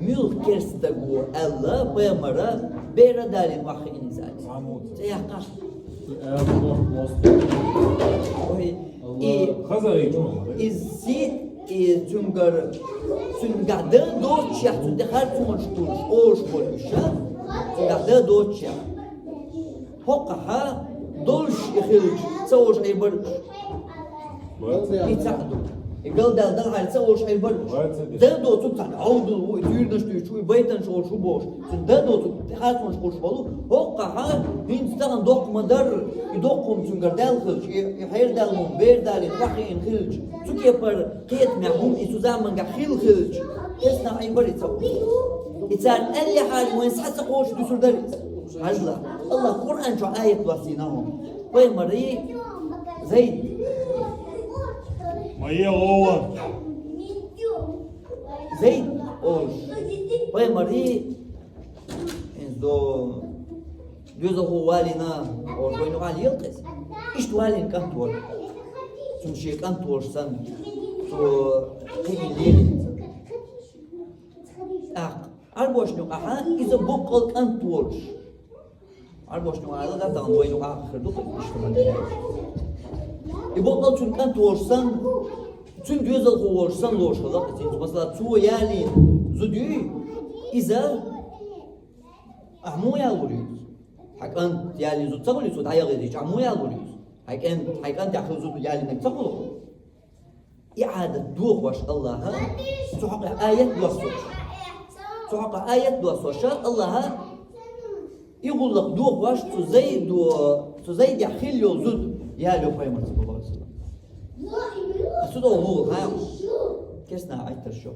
S1: ميل كرستغو الله بيمرا بيرا دالين واخ انسان تيقا وهي إيه
S2: خزر يجون
S1: إزيد تنقر تنقعد دوتشا تدخل تمشكوش أوش بولشة تنقعد دوتشا هقها دولش يخرج تسوش أي برج يتعدو يقول دل هاي تسوش أي برج دل دو تبتعد عودو ويديرنش تشوي بيتن شو بوش دل دو تدخل تمشكوش بولو هقها هين تستغن دوق مدر يدوقهم تنقر دل خرج يحير دلهم بير دالين وحين خرج تكبر كيت معهم يتزامن قحيل خرج تسنا أي برج تسوي يتسال أي حاجة وين سحت قوش دسر درس عجلة الله القرآن شو آية توصيناهم وين مري زيد
S2: ما هي هو
S1: زيد أوش وين مري إنزو جزء هو والنا أو وين على يلقس إيش والين كنتور تمشي كنتور سن تو هي ليل أربعش نوعها إذا بقول كنتورش أربعش نوعها لا تغن وين نوعها خردوك إيش كمان يبقى تون كنتورش سن تون جزء هو سن لوش خلاص إنت مثلا تو يالين زودي إذا أهمو يالوريز حكان يالين زود تقولي زود هيا غيري أهمو يالوريز حكان تأخذ زود يالين تقوله إعادة دوخ واش الله تحقق آية وصوش تحقق آية وصوش الله يقول لك دوخ واش تزيد يحيل زود يالو فايمر صلى الله عليه وسلم أسود هو هاي كيسنا عيت الشوق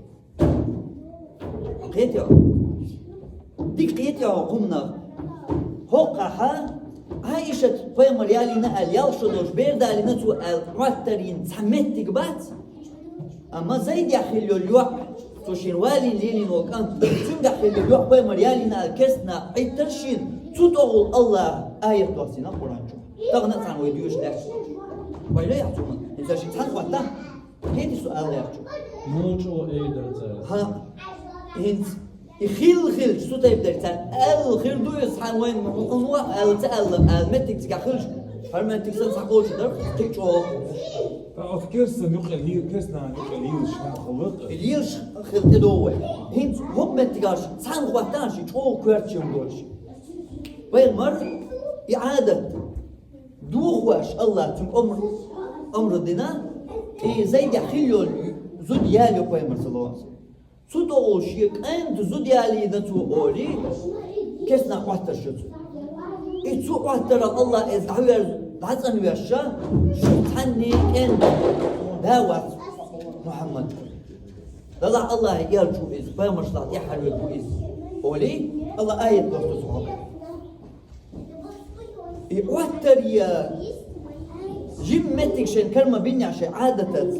S1: قيتيا ديك قيتيا قمنا هوقها عايشة فايمر يالي نقل يالشدوش بيردا لنتو الراترين تحمتك بات أما زيد يحيل اليوع توشين والي ليلين وكان تنجح في اليوع فايمر يالي نقل كيسنا عيت الشين تطغل الله آية توصينا قرآن شو تغنى عن ويديوش لك ولا يعطونا إذا شيء تحن وقتا هيدي سؤال يعطو
S4: موجو إيدر
S1: ها هنت يخيل شو تبدأ تان الخير دو يصحن وين هو المتك تكخلش هرمتك سنسحقوش در تكشو
S2: أفكرسن يقل هي كيسنا يقل هي شنو خلط
S1: اليرش خلت دوه هنت هم متكاش تحن وقتاش شو كرتش يمدوش وين مر إعادة دوخواش الله تم أمر دينا إيه زيد يحيل زود يالي قيمة صلى الله عليه وسلم سود أوشيك أنت زود يالي نتو أولي كيسنا قواتر شتو إيه تو قواتر الله إذ عوير بعضاً ويرشا شتحني أنت داوات محمد لذا الله يرجو إذ قيمة صلى الله عليه وسلم أولي الله آية دوستو صحابه يوتر يا جمتك شن كلمة بيني شهادة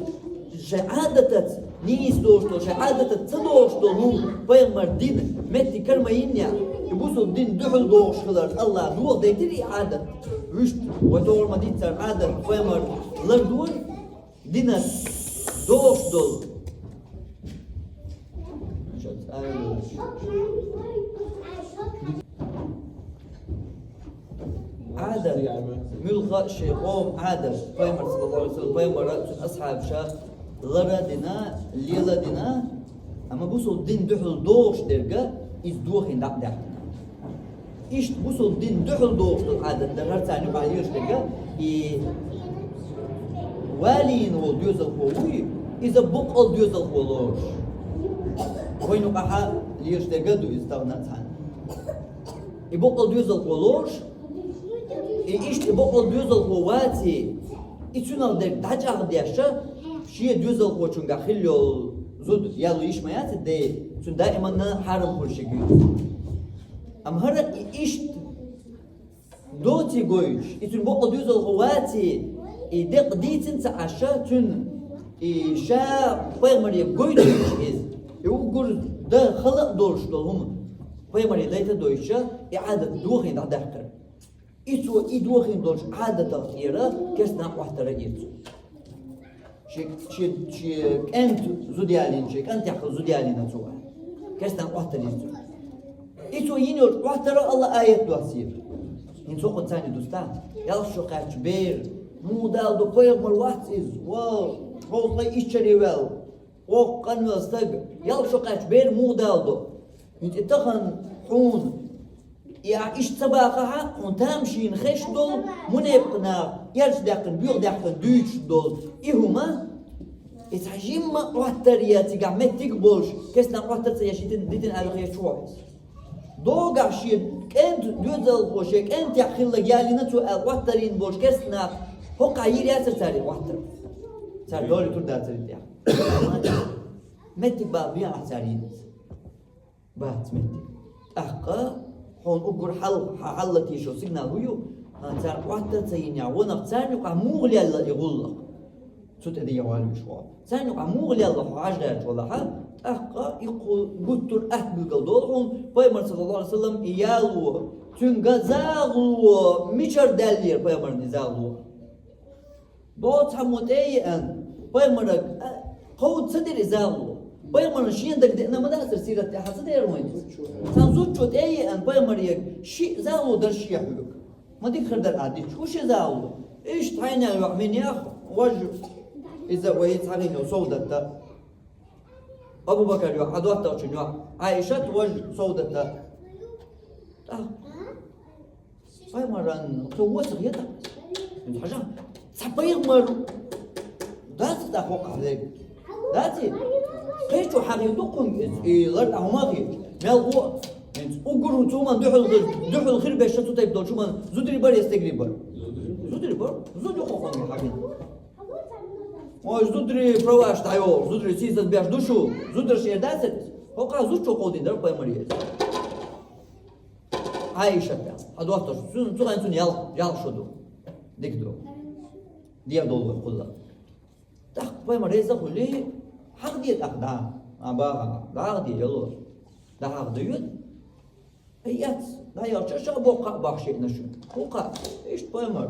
S1: نيس دوشتو شهادة تدوشتو نو بيمر دين متي كلمة ينيا يبوسو الدين دحل دوش خلر الله دور ديتري عادة وشت ودور ما ديت سر عادة بيمر لردور دينا دوشتو عادة ملغى شيخوم عادة بيمر صلى الله عليه وسلم بيمر أصحاب شا لرا دينا ليلا دينا أما بوصل الدين دحل دوش درجة إز دوخين دع إيش بوصل الدين دحل دوش عادة درجة ثانية بعديش درجة والين هو ديوز الخوي إذا بقى ديوز الخولوش وينو قحا ليش درجة دو يستغنى ثاني يبقى ديوز الخولوش إيش تبقى ديوز الخواتي إتشون درجة دعجة دياشة شيء ديوز الخو چونگا خيلو زود يالو إيش ما ياتي چون دائما حرم كل أم هذا إيش دوتي قويش إتون بقى ديوز الخواتي إدق ديتن تعشى تون إيشا بيمري قوي دويش إز يقول ده خلق دورش دولهم بيمري دايتا دويشة إعادة دوخين دا دحكر إتو إدوخين دورش عادة تغييرا كسنا واحدة رئيسو شي أنت زوديالين شي أنت يحكي زوديالين أتوه كسنا واحدة رئيسو إتو ينور واحدة الله آية دواسير إن سوق ثاني دوستان يلشوا قاش بير مو دال دو بيغمر واتسيز واو هو طي إيشري ويل وقن وستق يلشوا قاش بير مو دال دو انت تخن حون يا إيش تباقها حون تامشين خش دول منيبنا يرش داقن بيغ داقن دوش دول إيهما إتحجيم واترياتي قاع متك بولش كسنا واتر سياشيتين ديتن على خير شويس دوغا شيء انت دوزل بوشك انت يخلى جالينا تو واترين بولش كسنا هو قاير ياسر تاري واتر تاري دولي تور داتر ديا متك بابيع تارين بات متك أحقا هون أقول حلتي شو سيجنال هيو تار واتر تينيا ونقتاني قا مغلي الله يقول لك سوت ادي يوال مشوار سانو عموغلي الله عجلت ولا حال احقا يقول قلتر احقق دولهم بايمر صلى الله عليه وسلم يالو تون غزاغو ميشر دالير بايمر نزاغو دوت حموتي ان بايمر قود صدر زاغو بايمر شين دك دنا ما داسر سيرت حسد يروين سانزوت شوت اي ان بايمر يك شي زاغو در شي حلوك ما ديك خردر عادي شو شي زاغو ايش تعينا من ياخ وجه إذا وهي تعلينه صودة أبو بكر يوح عدوات توشن يوح عائشة وجه صودة هاي مرة سوى صغيرة من حاجة سبيغ مر داتي تفوق عليك داتي قيشو حقيقتكم لرد أهماغي مالغو أقولوا توما دحل خير بيشتو تايب دول شوما زودري بار يستقري بار زودري بار زودري خوخاني حقيقة Oj zudri provaš tajo, zudri si zbijaš dušu, zudrš jer deset, hoka zučo kodin dar pa Marije. Aisha ta, a dosta su gan sun yal shodu. Dikdro. Dia dolga kulla. Tak pa Marije za kulli haq diyet aqda. Aba da diye yalo. Da haq diyet. Ayat, da yarcha shaboqa baxshina shu. Hoka, ish pa Mar.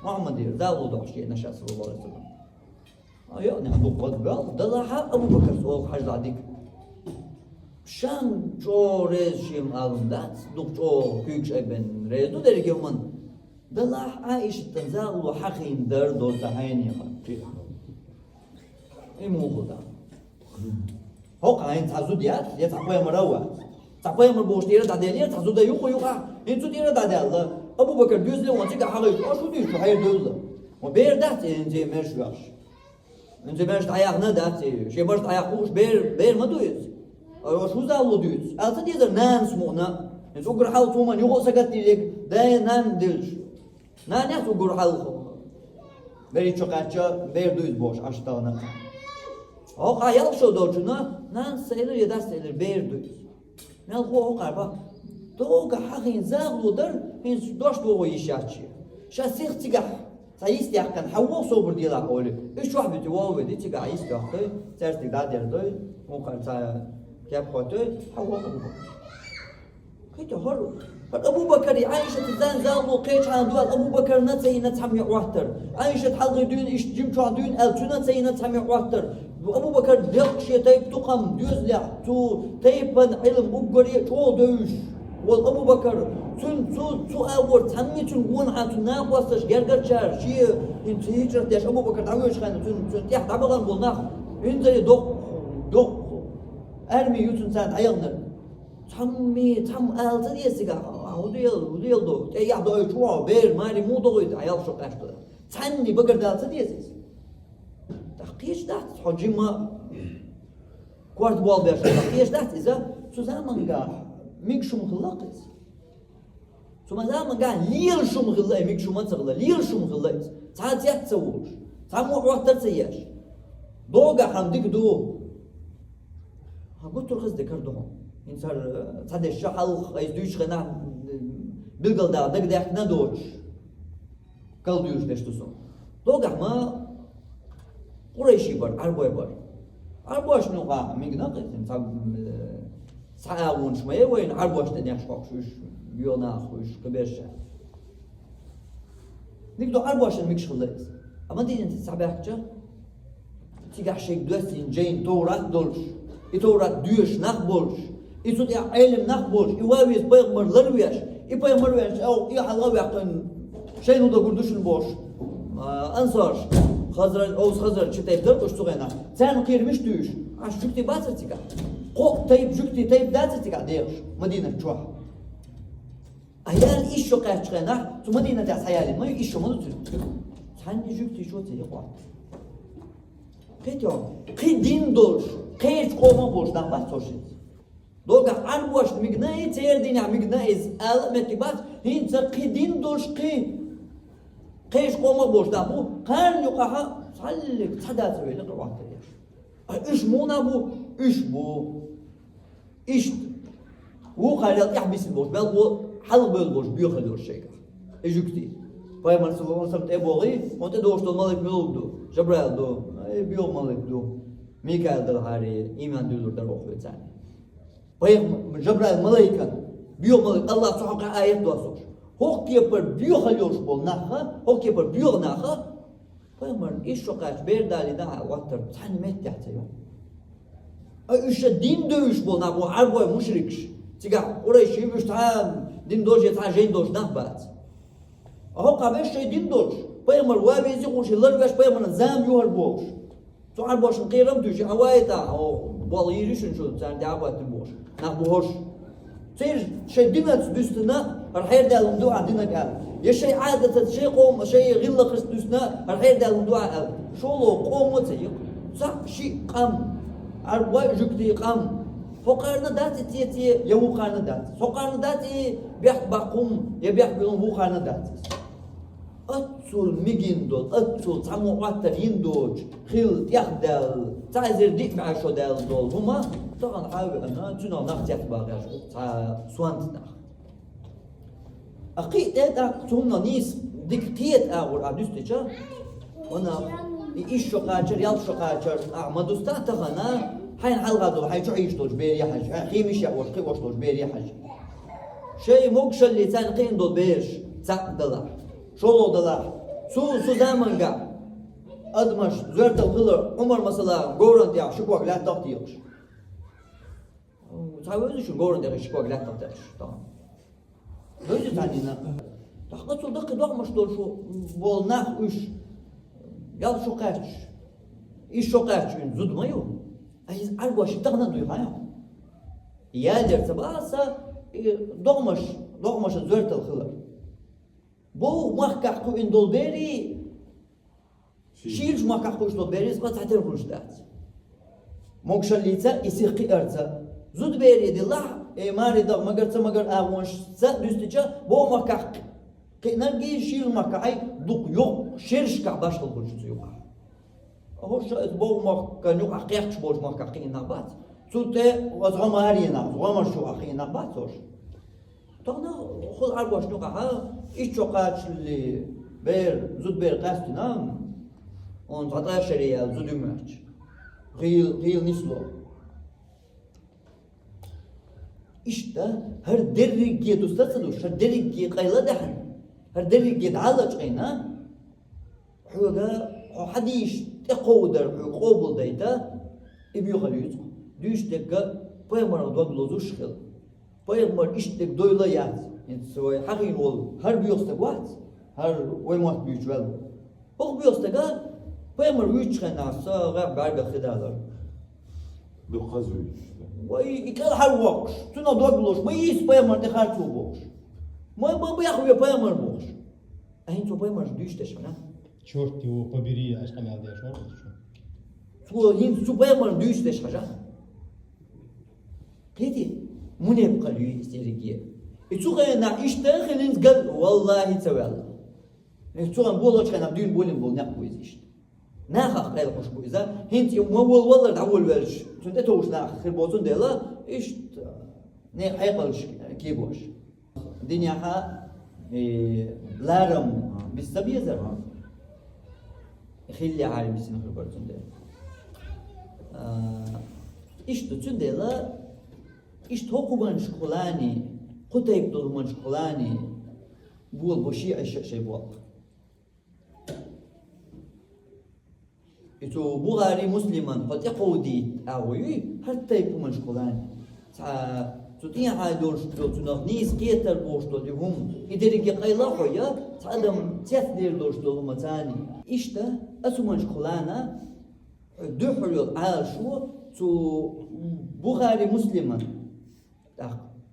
S1: Muhammad dir, da wudu baxshina sallallahu alaihi wasallam. يعني أبو بكر دلها أبو بكر سوق حاجة عديك شان جو ريز شيم ألندات دوك جو كيكش أبن ريز دو دري كيومن دلها عايش تنزال وحقين در دور تحيني إيه مو خدا هو قاين تعزو ديات يتعقوي مروة تعقوي مربوش تيرا داديالير تعزو دا يوقو يوقع انتو تيرا داديال أبو بكر دوزلي وانتك حقيش أشو ديش وحير دوزلي وبير دات انتي مرشواش Önce ben işte ayağına da şey başta ayak kuş ber mi duyuz? O şu zalı duyuz. Altı diyor nan smuna. Ens ugur hal tuman yok sakat diyecek. Da nan dil. Nan ya ugur hal. Beri çok açça ber duyuz boş aşağına. O ayal şu dolcuna nan sayılır ya da sayılır ber duyuz. Ne o karba. Doğu hakin zalıdır. Ens dost doğu iş açı. Şasih tigah. سايست يحكن حوو صبر ديلا قولي ايش واحد بتواو بدي تيجا عايز تحكي سرت دا ديردوي ممكن تا كيف خاطر حوو ابو بكر كيت هر ابو بكر عائشه تزان زالو قيش عن دول ابو بكر نتي نتحمي وحتر عائشه حلقي دون ايش جيم شو دون التنا تي نتحمي وحتر ابو بكر دق شي تايب تقم ديزلا تو تايبن علم بقري تو دوش والابو بكر تو أول تنمي تنقون عن ناقصش جرجر شار شيء انت هيجرت يا ابو بكر تعويش خان تن تيح دبغن بولناخ انت دوق ارمي يوتن سان عيغنر تم الت ديسيغا وديل دو يا دو شو بير ماري مو دويد عيال شو قاشت تني بقر دالت ديسيس تحقيش دات حجما كوارت بول بيش تحقيش دات اذا سوزامن قا ميكشم خلاقس ثم زمان قال ليل شو مغلى ميك شو ما تغلى ليل شو مغلى تعال تسووش تعال مو وقت تسياش دوغا حمدك دو ها قلت له خز ذكرتهم إنسان تعال الشحل يدوش خنا بالقل ده دق ده إحنا دوش قال دوش ليش تصون دوغا ما قريشي بر عربوي بر عربوش نوقع مين ناقص إنسان ساعون شوية وين عربوش تنيش قاقشوش يونا خوش كبيرشة نقدر أربعة ميكش خلص أما دي أنت سبعة تيجي شيء دوسين جين تورات دولش يتورات دوش نخبولش يسود علم نخبولش يواويز بيغمر لرويش peygamber vermiş o ya halga yakın şey no da gurduşun boş ansar Hazır çıtayıplar koştuğuna sen kirmiş düş aş jükti basırtıka ko tayıp jükti tayıp dasırtıka diyor Medine çoğu hayal iş yok açığına tu Medine das hayalin mi iş yok mu sen jükti şu tayı var Petio din doş kayıt koma boşdan bahsediyor Doga an boş mignayı terdina mignayız al metibat hinsa din doş Kayış koma boşta bu kan yok aha sallik sadat öyle kıvamda yer. İş muna bu iş bu iş bu hayat yahbisin boş bel bu hal bel boş büyük oluyor şeyler. Ejükti. Peygamber sallallahu aleyhi ve sellem eboği monte doğuştu malik mi oldu? Cebrail do büyük malik do. Mikail da hari iman diyorlar okuyor sen. Peygamber Cebrail malaika büyük malik Allah subhanahu ayet duası. Hok yapar büyük alıyor bol naha, hok yapar büyük naha. Peygamber iş yok aç bir dali daha vaktır tanımet yaptıyor. İşte din dövüş bol naha bu arboy müşrik. Tiga oraya şey bir tam din doje ta jen doj nahbat. Hok kabeş şey din doj. Peygamber vabezi koşular ve peygamberin zam yuhar boş. Tu arboşun kıyram düşü avayta o bol yürüyüşün şu sen davat boş. Nah boş. تصير شيء دمت دوستنا الحير ده الموضوع عندنا قال يا شيء عادة شيء قوم شيء غلة خص دوستنا الحير ده الموضوع قال شو لو قوم وتيق صح شيء قام أربع جكتي قام فقارنا دات تي يوم قارنا دات فقارنا دات بيح بقوم يبيح بيوم هو قارنا دات أتصل ميجين دول أتصل تعمو عطر يندوج خيل يخدل تعزر ديك مع شو دال دول هما طبعا عاوي أنا تنا نختيات باغاش تاع سوانتنا أقيت هذا تونا نيس ديكتيت أور عدوستيجا وانا إيش شو قاچر يال شو قاچر ما دوستان تخنا حين حلقة دول حي شو عيش دوج بيري حاج خيمش يا وش قوش دوج بيري حاج شيء موكش اللي تان قين دول بيش تاع دولار شو لو دولار سو زمانجا أدمش زرت الخلر عمر مثلا قورن يا شو قوق لا تقطيش تعودوا شو قورن ده شو قوق لا تقطيش tamam böyle tanına daha sonra kıdak dol şu bolnah üç yal şu kaç iş şu kaç gün zudmayo ay arbaşı tağına duy ha ya derse basa doğmuş zört alkhılar bu mahkak ku indol beri şiir mahkak ku indol beri ispat hater rujdat mokşalita isiqi arta zud beri dillah mari da magar avonş sa düstüce bu mahkak Nergi şiir makay duk yok şirşka başkal kurşusu yok. Hoş bu makkan yok akıyak boş makak inabat. Tute vazgama her yena, vazgama şu akı inabat hoş. Tağna xul arbaş yok ha iş çok açlı ber zud ber qastinam. On tata şeriya zudümerç. Gıyıl nislo. İşte her derriye dostasıdır, her derriye qayla dahan. هر دري يتعالج قينا حوجا حديش تقودر قوبل دايتا يبيو خليط دوش تكا بايمر دوغ لوزوش خل بايمر اشتك دويلا يات يعني سوي حقين ول هر بيوستك وات هر وين وات بيجوال هو بيوستك بايمر ويش خنا سا غاب بعد خدالر
S2: بقزوي
S1: وي يكال هر وقش تنا دوغ لوش ما يس بايمر تخارتو بوش ما بياخذ بايمر بوش أنت بايمر دوش تشمنا
S4: Черт его побери, aşkım elde yaşar mı?
S1: Su بايمر دوش تشخجا كيتي من يبقى لي استرجية تسوقنا إشتغلين قال والله تسوال تسوقنا بولش كنا بدون بولين بول نقوي إيش ناخذ قيل خوش بويزا هنت يوم أول والله دعول ورش تنت توش ناخذ خربوتون ديلا إيش نه حيقلش كيبوش الدنيا ها لارم بالسبية زرها خلي عالم بسنة خربوتون ديلا إيش تون ديلا إيش توقفان شكلاني قطعي بدلمان شكلاني بول بوشي شيء بول إتو بغاري مسلمان حتى قودي أوي حتى يبقى من شكلاني So die hay duruşturuyor tunak nis getir boşturuyor hum iderike qayla koya adam tefdir duruşturuyor matani işte asumanç kulana duhul al şu tu Bukhari Musliman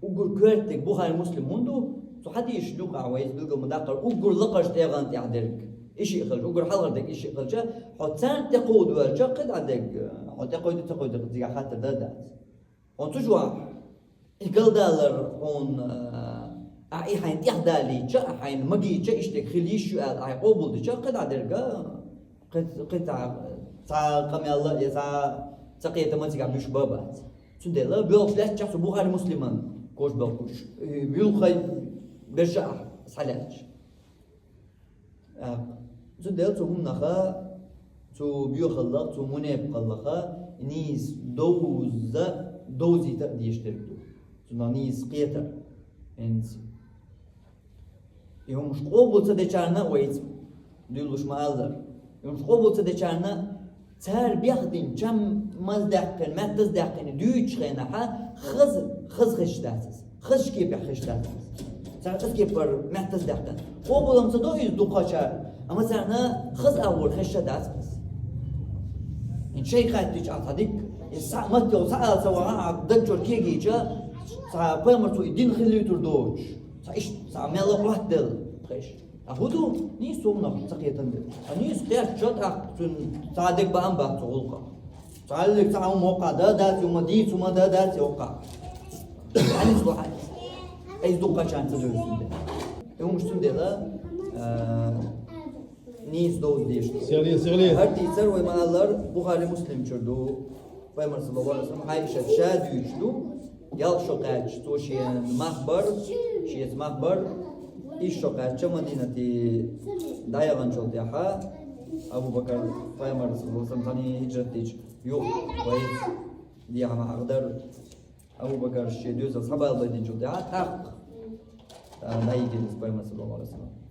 S1: ugur körtek Bukhari Muslim mundu tu hadi işluk awayz bilgil mudaqar ugur laqash tegan ta'dirk işi yخرج ugur halgardek işi yخرج حتى تقود ورجقد عندك حتى تقود دي حتى ده on tujwa igaldalar on ay hayn yahdali cha hayn magi cha işte khilish al ay obuldu cha qad aderga qita ta kamyalla ya ta qiyata matiga mush babat sundela bioflash cha Bukhari Musliman koş bakuş bil khay bersha salach sundela tuhum naha tu biyokhallaq tu muneb qallaqa nis دوزي تقديشتركتو تنانيس قيتا انت يوم مش قوبل تدچارنا ويت ديلوش مالر يوم مش قوبل تدچارنا تار بيخدم كم مزدقن متزدقن دوچ خنا خز خشتاسس خش كي بخشتاسس تار خز كي بر متزدقن قوبلم تدو يدو قاچار اما سرنا خز اول خشتاسس ان شيء قاعد تعطيك ساعات لو ساعة سواء دكتور كيجي جا ساعة بيمرتو الدين خليه تردوش ساعش ساعة ميلا واحدة خش أهودو نيسومنا سقية تندل نيس قياس شط أحسن ساعدك بأم بحث غلقة ساعدك ساعة موقع ده يوم دي ثم ده يوقع يعني سواء أي دوقة شان تدرس ده يوم مش تندلا نيس دوز ديش
S4: سيغلي
S1: هر تيسر ويمالر Bukhari Muslim çördü Peygamber sallallahu aleyhi ve sellem Ayşe şad üçlü yal şokaç toşiyen mahbar şiyet mahbar iş şokaç Madineti dayagan çoldu ha Abu Bakar Peygamber sallallahu aleyhi ve sellem tani hicret hiç yok vayet diye ama aqdar Abu Bakar şiyet diyorsa sabah da çoldu ha tak dayı Peygamber sallallahu aleyhi ve sellem